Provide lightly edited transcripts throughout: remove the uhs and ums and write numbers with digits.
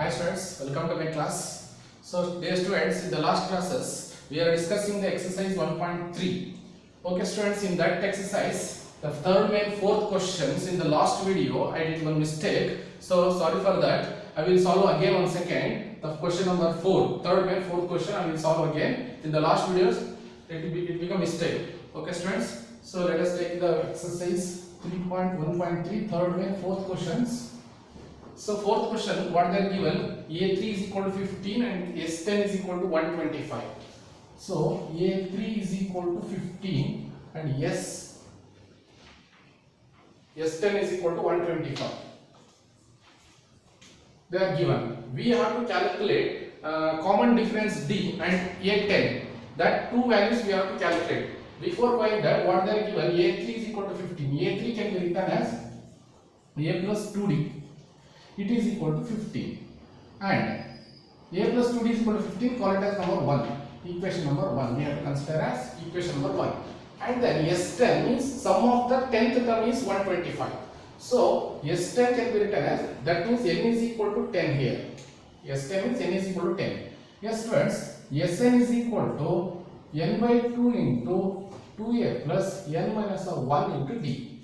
Hi students, welcome to my class. So dear students, in the last classes we are discussing the exercise 1.3. Okay students, in that exercise the third and fourth questions, in the last video I did one mistake, so sorry for that. I will solve again once again the question number 4, third and fourth question I will solve again. In the last videos it became mistake. Okay students, so let us take the exercise 3.1.3 third and fourth questions. So fourth question, what they are given, A3 is equal to 15 and S10 is equal to 125. So A3 is equal to 15 and S10 is equal to 125. They are given. We have to calculate common difference D and A10. That two values we have to calculate. Before going that, what they are given, A3 is equal to 15. A3 can be written as A plus 2D. It is equal to 15 and A plus 2D is equal to 15, call it as number 1, equation number 1, we have to consider as equation number 1. And then S10 means sum of the 10th term is 125. So S10 can be written as, that means n is equal to 10 here. S10 means n is equal to 10. Yes students, Sn is equal to n by 2 into 2a plus n minus 1 into d.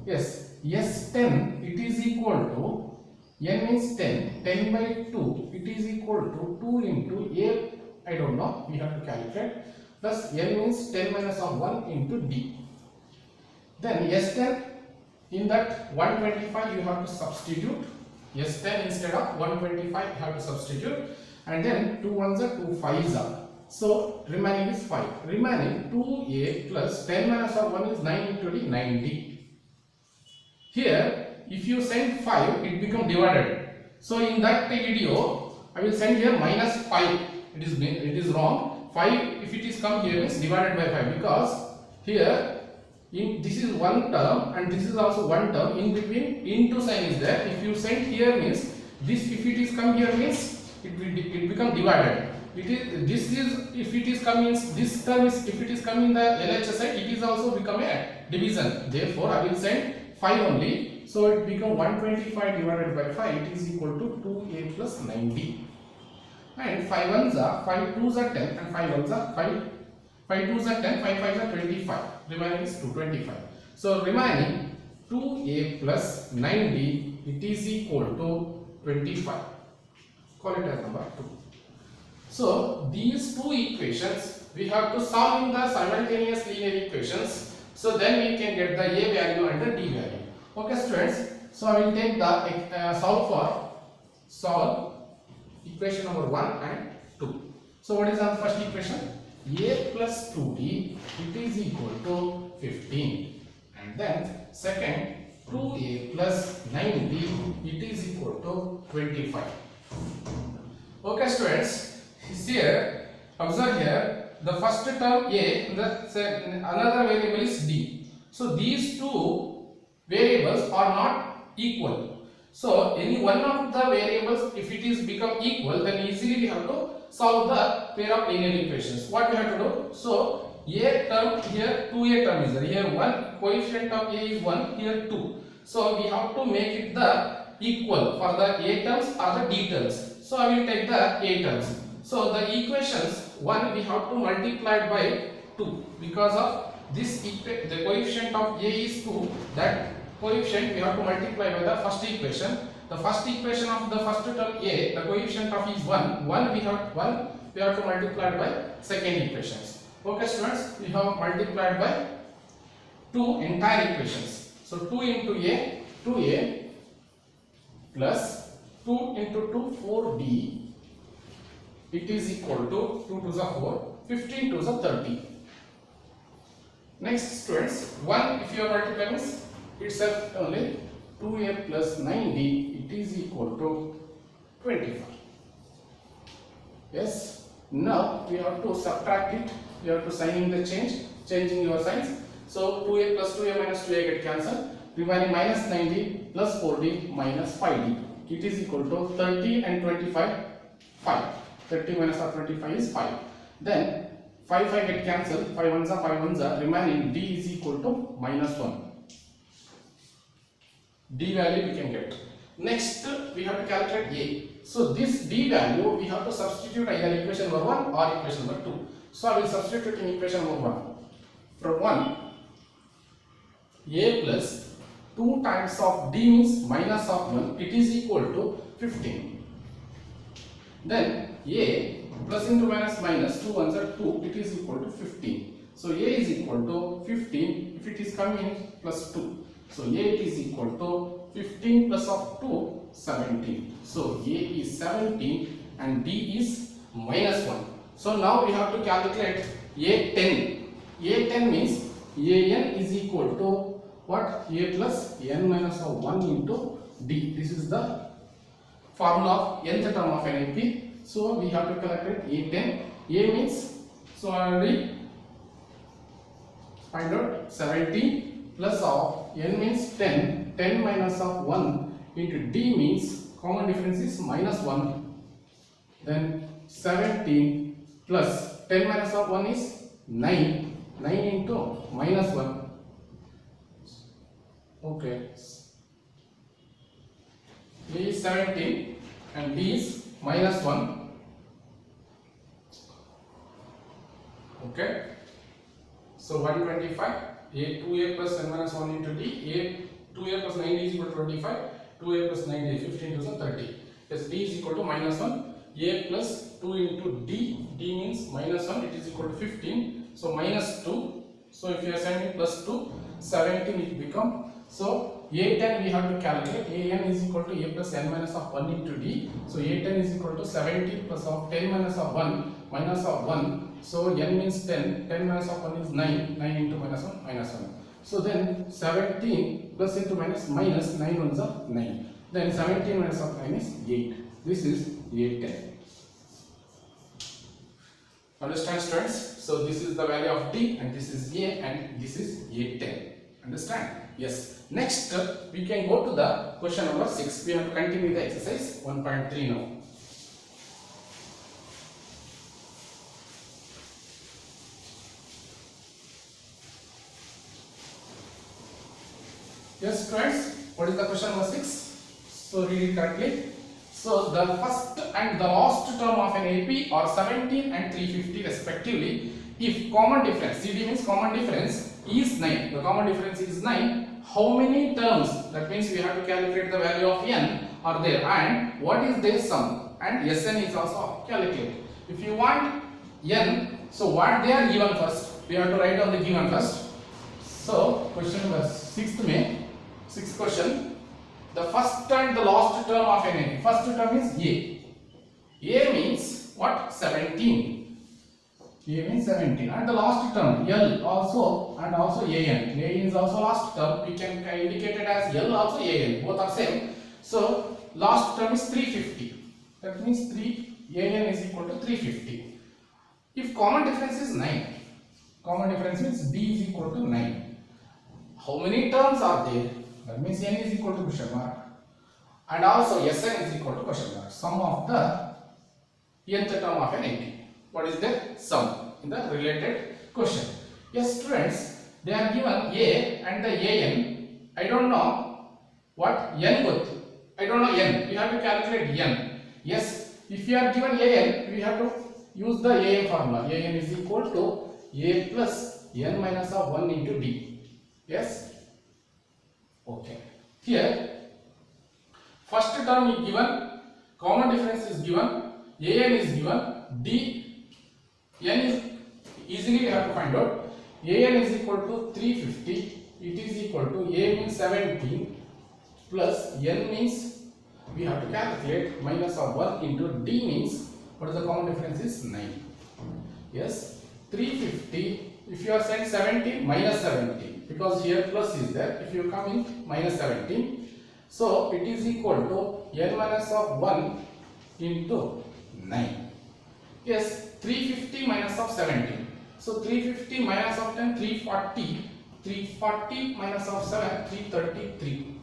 Yes, S10 it is equal to, n means 10, 10 by 2, it is equal to 2 into a, I don't know, we have to calculate, plus n means 10 minus of 1 into d. Then S10, in that 125 you have to substitute, S10 instead of 125 you have to substitute, and then 2 ones are 2 5s are. So remaining is 5, remaining 2a plus 10 minus of 1 is 9 into d, 9d. Here, if you send 5, it becomes divided. So in that video, I will send here minus 5. It is wrong. 5, if it is come here, is divided by 5, because here this is one term and this is also one term. In between into sign is there. If you send here means this, if it is come here means it become divided. If it is come means this term is, if it is come in the LHS side, it is also become a division. Therefore, I will send 5 only, so it become 125 divided by 5, it is equal to 2a plus 9d. And 5 ones are, 5 2s are 10 and 5 ones are 5 2s are 10, 5 5s are 25, remaining is 225. So remaining 2a plus 9d, it is equal to 25, call it as number 2. So these two equations we have to solve in the simultaneous linear equations. So then we can get the a value and the d value. Okay students, so I will take the solve equation number 1 and 2. So what is our first equation? A plus 2d, it is equal to 15. And then second, 2a plus 9d, it is equal to 25. Okay students, here observe here, the first term a, another variable is d. So these two variables are not equal. So any one of the variables, if it is become equal, then easily we have to solve the pair of linear equations. What we have to do? So a term here, 2a term is there. Here 1, coefficient of a is 1, here 2. So we have to make it the equal for the a terms or the d terms. So I will take the a terms. So the equations 1 we have to multiply it by 2, because of this the coefficient of a is 2, that coefficient we have to multiply by the first equation. The first equation of the first term a, the coefficient of is 1, we have to multiply by second equations. Okay students, we have multiplied by 2 entire equations. So 2 into a, 2a plus 2 into 2, 4d, it is equal to 2 to the 4, 15 to the 30. Next students, 1 if you are multiplying means itself only 2a plus 9d, it is equal to 25. Yes, now we have to subtract it, we have to sign in the changing your signs. So 2a plus 2a minus 2a get cancelled, remaining minus 9d plus 4d minus 5d, it is equal to 30 and 25, 5. 30 minus 25 is 5. Then 5 get cancelled, 5 ones are, remaining d is equal to minus 1. D value we can get. Next, we have to calculate a. So this d value we have to substitute either equation number 1 or equation number 2. So I will substitute in equation number 1. From 1, a plus 2 times of d means minus of 1, it is equal to 15. Then a plus into minus minus 2 ones are 2, it is equal to 15. So a is equal to 15 if it is coming in plus 2. So a is equal to 15 plus of 2, 17. So a is 17 and d is minus 1. So now we have to calculate a10. a10 means an is equal to what? A plus n minus of 1 into d. This is the formula of nth term of an AP. So we have to calculate a10. A means, so already find out 17 plus of n means 10. 10 minus of 1 into d means common difference is minus 1. Then 17 plus 10 minus of 1 is 9. 9 into minus 1. Okay. A is 17 and b is minus 1. Okay. So 125. A 2a plus n minus 1 into d. A 2a plus 9d is equal to 25. 2a plus 9d 15 to 30. Yes, d is equal to minus 1. A plus 2 into d. D means minus 1. It is equal to 15. So minus 2. So if you are sending plus 2, 17 it become. So a10 we have to calculate. An is equal to a plus n minus of 1 into d. So a10 is equal to 17 plus of 10 minus of 1 minus of 1. So n means 10. 10 minus of 1 is 9. 9 into minus 1 minus 1. So then 17 plus into minus minus 9 ones are 9. Then 17 minus of 9 is 8. This is a10. Understand, students? So this is the value of d and this is a and this is a10. Understand? Yes. Next, we can go to the question number 6. We have to continue the exercise 1.3 now. Yes, students. What is the question number 6? So read it correctly. So the first and the last term of an AP are 17 and 350 respectively. If common difference, CD means common difference, is 9. The common difference is 9. How many terms? That means we have to calculate the value of n are there and what is their sum, and Sn is also calculated. If you want n, so what they are given first? We have to write down the given first. So question number 6th question. The first and the last term of an AP. First term is A. A means what? 17. A means 17. And the last term L also and also AN. AN is also last term. We can indicate it as L also AN. Both are same. So last term is 350. That means AN is equal to 350. If common difference is 9. Common difference means D is equal to 9. How many terms are there? That means n is equal to question mark and also Sn is equal to question mark. Sum of the nth term of an AP. What is the sum in the related question? Yes, students, they are given A and the AN. I don't know what n got. I don't know n. We have to calculate n. Yes, if you are given AN, we have to use the AN formula. AN is equal to A plus n minus of 1 into D. Yes. Okay. Here, first term is given, common difference is given, AN is given, D, n is easily we have to find out. AN is equal to 350. It is equal to A means 17 plus n means we have to calculate minus of 1 into D means what is the common difference is 9. Yes, 350. If you are saying 17 minus 17. Because here plus is there, if you come in minus 17, so it is equal to n minus of 1 into 9. Yes, 350 minus of 17. So 350 minus of 10, 340. 340 minus of 7, 333.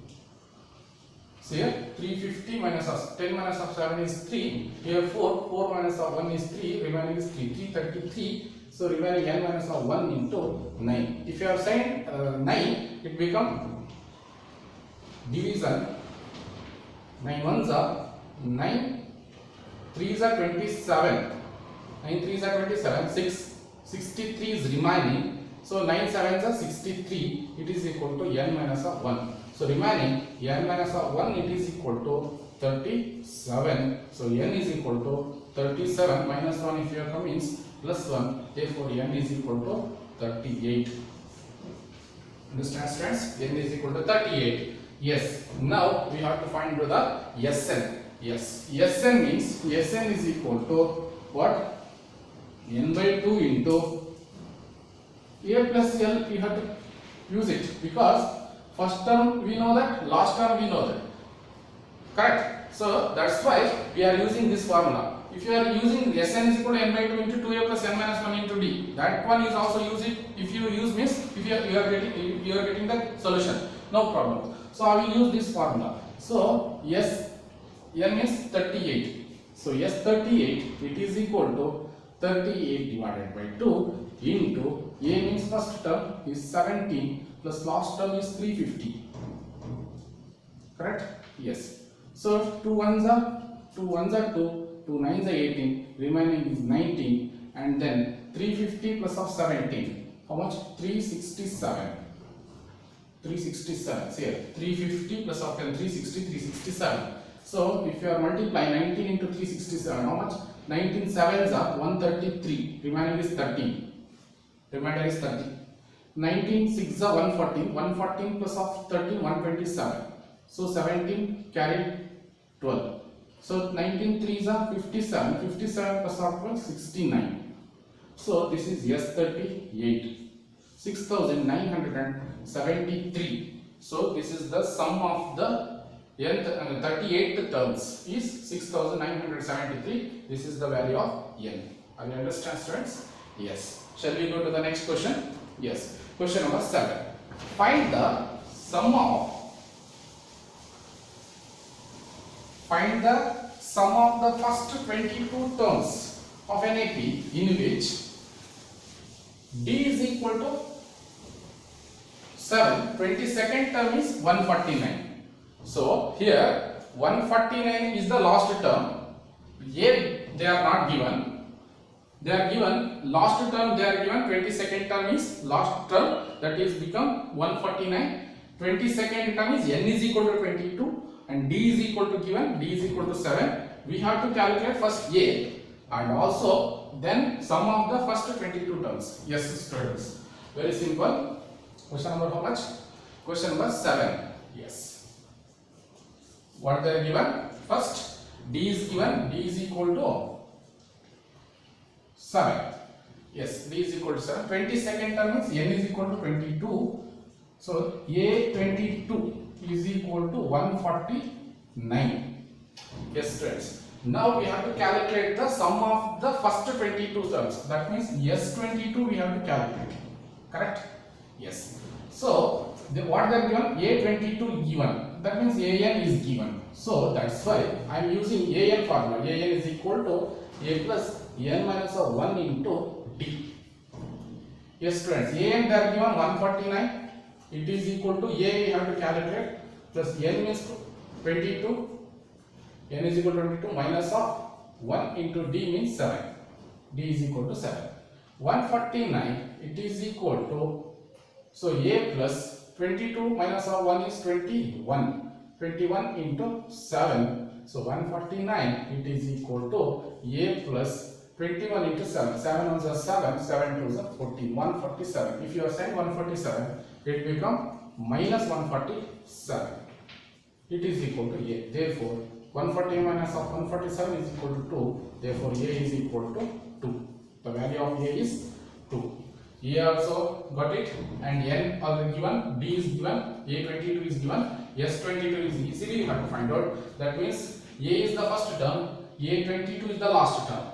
So here 350 minus of 10 minus of 7 is 3. Here 4. 4 minus of 1 is 3. Remaining is 3. 333. So remaining n minus of 1 into 9. If you are saying 9, it become division 9 ones are 9 3s are 27. 9 3s are 27. 63 is remaining. So 9 7s are 63. It is equal to n minus of 1. So remaining n minus of 1, it is equal to 37. So n is equal to 37 minus 1 if here comes plus 1. Therefore n is equal to 38. Understand, students? N is equal to 38. Yes. Now we have to find the Sn. Yes. Sn means Sn is equal to what? N by 2 into A plus L. We have to use it because first term we know that, last term we know that. Correct? So that's why we are using this formula. If you are using Sn is equal to n by 2 into 2a plus n minus 1 into d, that one is also use it. If you use means if you are getting the solution, no problem. So I will use this formula. So n means 38. So S38, it is equal to 38 divided by 2 into a means first term is 17 plus last term is 350. Correct? Yes. So 2 ones are 2, 2 9s are 18, remaining is 19, and then 350 plus of 17. How much? 367. 367. See here, 350 plus of 10, 360, 367. So if you are multiplying 19 into 367, how much? 19 sevens are 133. Remaining is 13. Remainder is 13. 19 6 are 114. 114 plus of 13, 127. So 17 carried 12. So 19 3s are 57. 57 plus of 12, 69. So this is S38. 6973. So this is the sum of the 38th terms is 6973. This is the value of n. Are you understand, students? Yes. Shall we go to the next question? Yes. Question number 7. Find the sum of the first 22 terms of an AP in which D is equal to 7. 22nd term is 149. So here 149 is the last term. Here they are not given. They are given last term. They are given 22nd term is last term, that is become 149. 22nd term is n is equal to 22 and d is equal to given, d is equal to 7. We have to calculate first a and also then sum of the first 22 terms. Yes, students. Very simple. Question number how much? Question number 7. Yes. What they are given? First d is given, d is equal to 7. Yes, d is equal to 7. 22nd term is n is equal to 22. So a22 is equal to 149. Yes, students. Now we have to calculate the sum of the first 22 terms. That means S22 we have to calculate. Correct? Yes. So what they are given? A22 given. That means an is given. So that's why I am using an formula. An is equal to a plus n minus 1 into d. Yes, students. An they are given 149. It is equal to a we have to calculate plus n is 22. N is equal to 22 minus of 1 into d means 7. D is equal to 7. 149 it is equal to, so a plus 22 minus of 1 is 21. 21 into 7. So 149 it is equal to a plus 21 into 7. 7 ones are 7. 7 twos are 14. 147. If you are saying 147, it become minus 147. It is equal to a. Therefore 140 minus of 147 is equal to 2. Therefore a is equal to 2. The value of a is 2. A also got it, and n already given, d is given, a22 is given, s22 is easily you have to find out. That means a is the first term, a22 is the last term.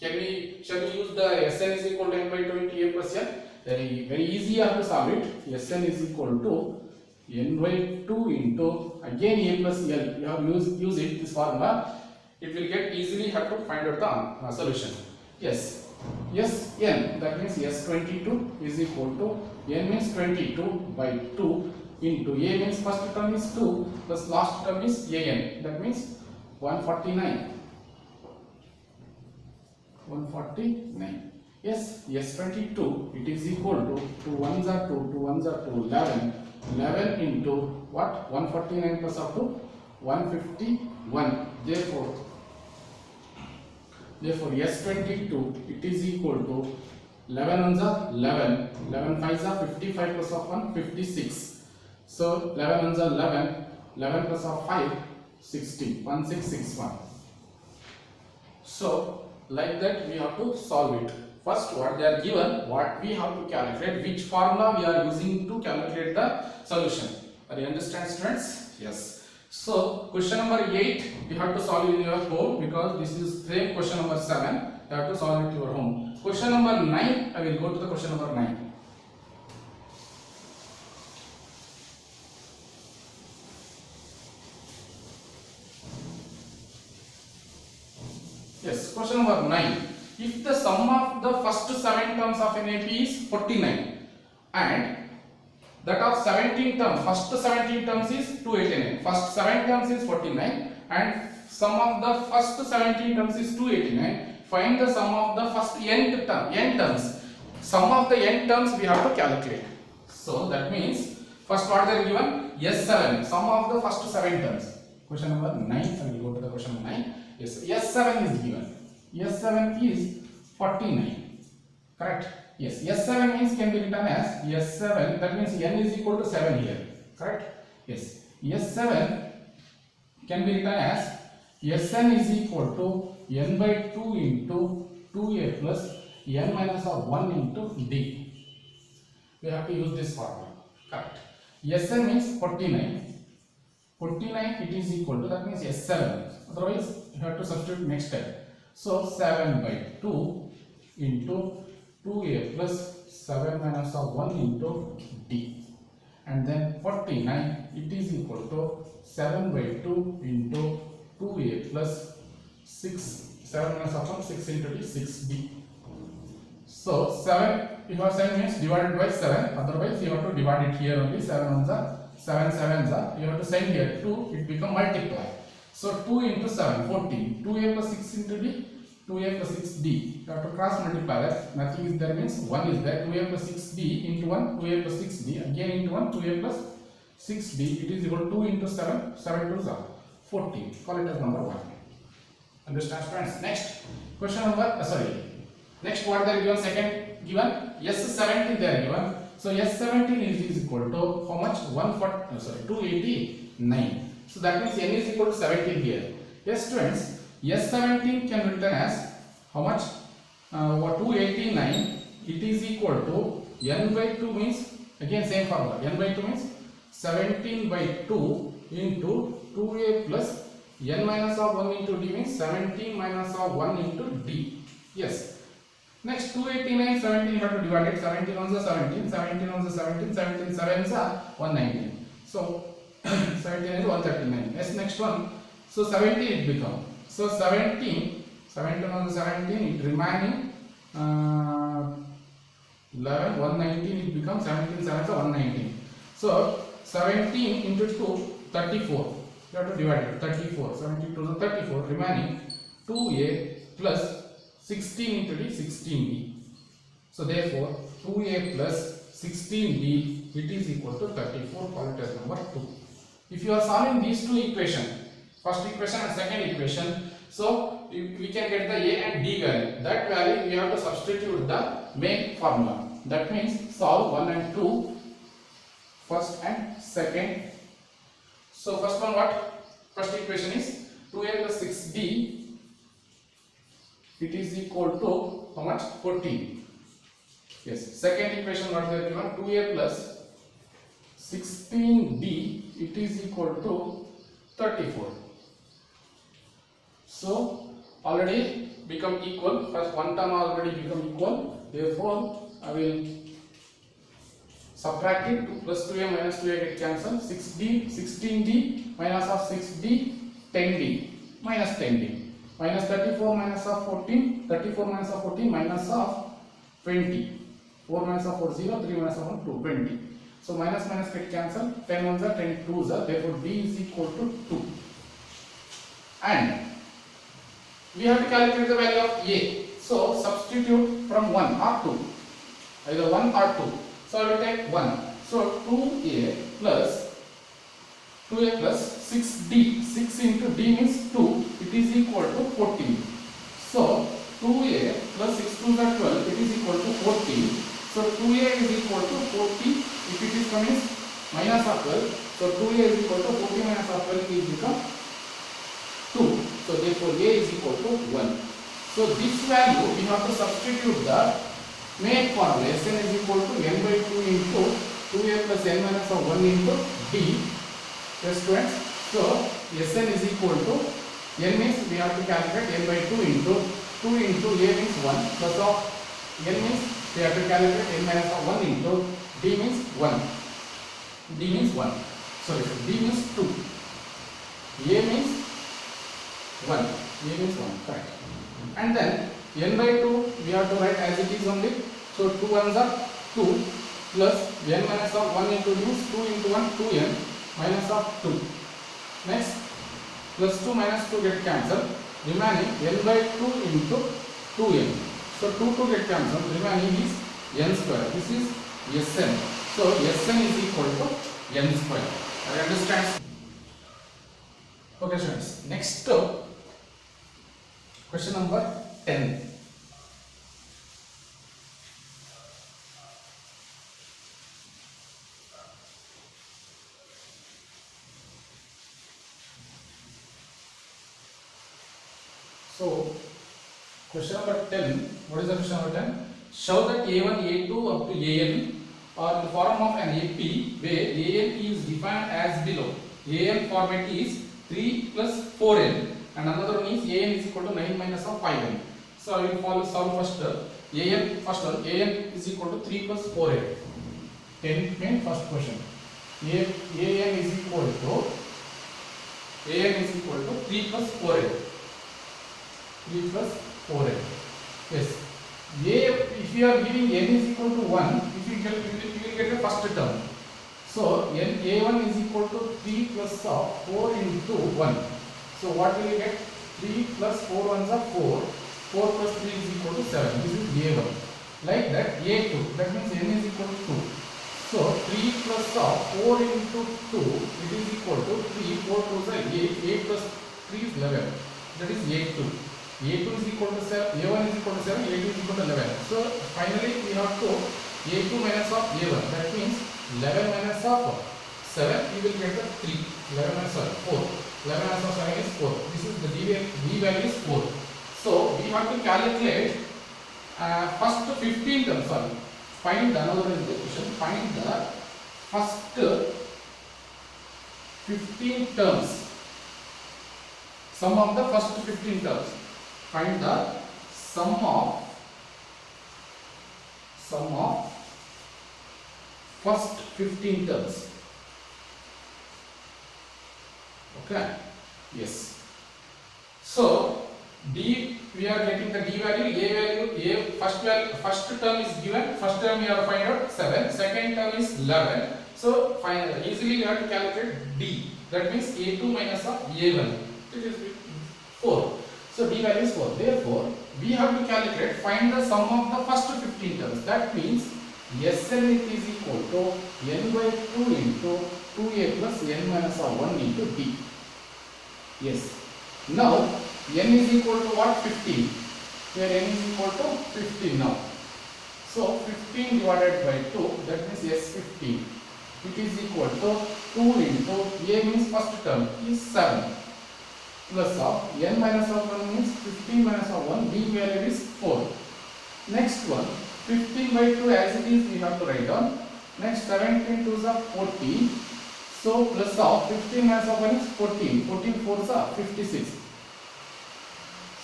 Shall we use the Sn is equal to n by 2 into a plus n? Very easy you have to solve it. Sn is equal to n by 2 into again a plus l. You have use it, this formula. It will get easily have to find out the solution. Yes. Sn, that means S22 is equal to n means 22 by 2 into a means first term is 2 plus last term is an. That means 149. 149. Yes, S22, it is equal to 2 1s are 2, 2 1s are 2, 11. 11 into what? 149 plus up to 151. Therefore S22, it is equal to 11 ones are 11, 11 5s are 55 plus of 1, 56. So 11 ones are 11, 11 plus of 5, 60, 1661. So like that we have to solve it. First, what they are given, what we have to calculate, which formula we are using to calculate the solution. Are you understand, students? Yes. So question number 8 you have to solve in your home, because this is same question number 7. You have to solve it in your home. Question number 9, I will go to the question number 9. Yes, question number 9. If the sum of the first 7 terms of an AP is 49 and that of 17 terms, first 17 terms is 289. First 7 terms is 49 and sum of the first 17 terms is 289. Find the sum of the first n terms. Sum of the n terms we have to calculate. So that means first what they are given, S7, sum of the first 7 terms. Question number 9, I will go to the question number 9. Yes, S7 is given. S7 is 49. Correct? Yes, S7 means can be written as S7, that means n is equal to 7 here. Correct? Yes, S7 can be written as Sn is equal to n by 2 into 2a plus n minus of 1 into d. We have to use this formula. Correct? Sn means 49. 49 it is equal to, that means S7. Otherwise you have to substitute next step. So 7 by 2 into 2a plus 7 minus of 1 into d, and then 49 it is equal to 7 by 2 into 2a plus 7 minus of 1, 6 into d, 6d. So 7, if you are saying means divided by 7, otherwise you have to divide it here only. 7 ones are 7 sevens are, you have to send here 2, it become multiply. So 2 into 7, 14, 2a plus 6 into d, 2a plus 6d. You have to cross multiply that, nothing is there means 1 is there, 2a plus 6d into 1, 2a plus 6d, again into 1, 2a plus 6d, it is equal to 2 into 7, 7 2s are 14, call it as number 1. Understand, friends? Next, question number, next what they are given, second given, S17 they are given. So S17 is equal to how much? 289. So that means n is equal to 17 here. Yes, students, S17 can be written as how much? 289. It is equal to n by 2 means, again same formula, n by 2 means 17 by 2 into 2a plus n minus of 1 into d means 17 minus of 1 into d. Yes. Next 289, 17 you have to divide it. 17 ones are 17, 17 ones are 17, 17 sevens are 119. So 17 is 139. Yes, next one. So 17 it become. So 17 ones are 17, it remaining 11, 119 it becomes 17 sevens are 119. So 17 into 2, 34. You have to divide it. 34. 17 to 34, remaining 2a plus 16 into d, 16d. So therefore 2a plus 16d, it is equal to 34, call it as number 2. If you are solving these two equations, first equation and second equation, so we can get the a and d value. That value we have to substitute the main formula. That means solve 1 and 2, first and second. So first one what? First equation is 2a plus 6d. It is equal to how much? 14. Yes. Second equation what they are given? 2a plus 16d. It is equal to 34. So already become equal. First one term already become equal. Therefore I will subtract it. 2 plus 2a minus 2a get cancelled. 6d, 16d minus of 6d, 10d minus 10d. Minus 34 minus of 14, 34 minus of 14 minus of 20. 4 minus of 4, 0, 3 minus of 1, 2, 20. So minus minus get cancelled. 10 ones are 10 twos are. Therefore D is equal to 2. And we have to calculate the value of A. So substitute from 1 or 2. Either 1 or 2. So I will take 1. So 2A plus 6D. 6 into D means 2. It is equal to 14. So 2A plus 6 2s are 12. It is equal to 14. So 2A is equal to 40. If it is coming minus of 12. So 2A is equal to 40 minus of 12 is become 2. So therefore A is equal to 1. So this value we have to substitute the make formula. Sn is equal to n by 2 into 2A plus n minus of 1 into D. Yes students. So Sn is equal to n means we have to calculate n by 2 into A means 1 plus of n means we have to calculate n minus of 1 into D means 1. D means 1. Sorry, D means 2. A means 1. A means 1. Correct. And then n by 2 we have to write as it is only. So 2 ones are 2 plus n minus of 1 into D means 2 into 1 2n minus of 2. Next plus 2 minus 2 get cancelled. Remaining n by 2 into 2n. So 2 get cancelled. Remaining is n square. This is Sn. So Sn is equal to n square. I understand. Okay students. Next question number 10. So question number 10. What is the question number 10? Show that A1, A2 up to AN are in the form of an AP where AN is defined as below. AN format is 3 plus 4n and another one is AN is equal to 9 minus of 5n. So I will solve first AN. First one AN is equal to 3 plus 4n. 10 main first question. AN is equal to 3 plus 4n. 3 plus 4n. Yes. If you are giving n is equal to 1, if you will get the first term. So a1 is equal to 3 plus of 4 into 1. So what will you get? 3 plus 4 ones are 4. 4 plus 3 is equal to 7. This is a1. Like that a2. That means n is equal to 2. So 3 plus of 4 into 2, it is equal to 3. 4 plus 8. 8 plus 3 is 11. That is a2. A2 is equal to 7, A1 is equal to 7, A2 is equal to 11. So finally we have to A2 minus of A1. That means 11 minus of 7, you will get the 3. 11 minus 4. 11 minus of 7 is 4. This is the D value is 4. So we have to calculate first 15 terms. Sorry. Find another question. Find the first 15 terms. Sum of the first 15 terms. Find the sum of first 15 terms. Okay. Yes. So D, we are getting the D value, A value, first term is given. First term we have to find out 7. Second term is 11. So easily we have to calculate D. That means A2 minus of A1. It is 4. So D value is 4. Therefore, we have to calculate, find the sum of the first 15 terms. That means Sn is equal to n by 2 into 2a plus n minus 1 into D. Yes. Now, n is equal to what? 15. Here n is equal to 15 now. So 15 divided by 2, that means S15. It is equal to 2 into a means first term is 7. Plus of n minus of 1 means 15 minus of 1, D value is 4. Next one, 15 by 2 as it is we have to write down. Next 17 2s are 40. So plus of 15 minus of 1 is 14. 14 4s are 56.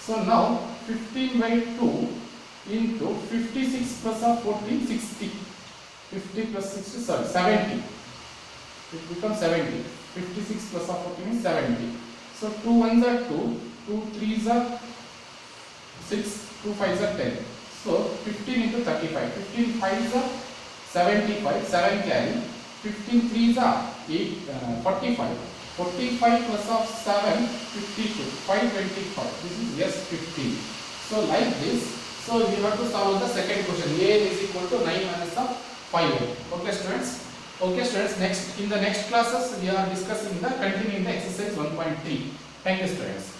So now 15 by 2 into 56 plus of 14, 60. 50 plus 60, sorry, 70. It becomes 70. 56 plus of 14 is 70. So 2 1s are 2, 2 3s are 6, 2 5s are 10. So 15 into 35, 15 5s are 75, 7 carry. 15 threes are 45. 45 plus of 7, 52. 525. This is yes 15. So like this. So you have to solve the second question. A is equal to 9 minus of 5. Okay students. Okay students. Next in the next classes we are discussing the continuing the exercise 1.3. Thank you students.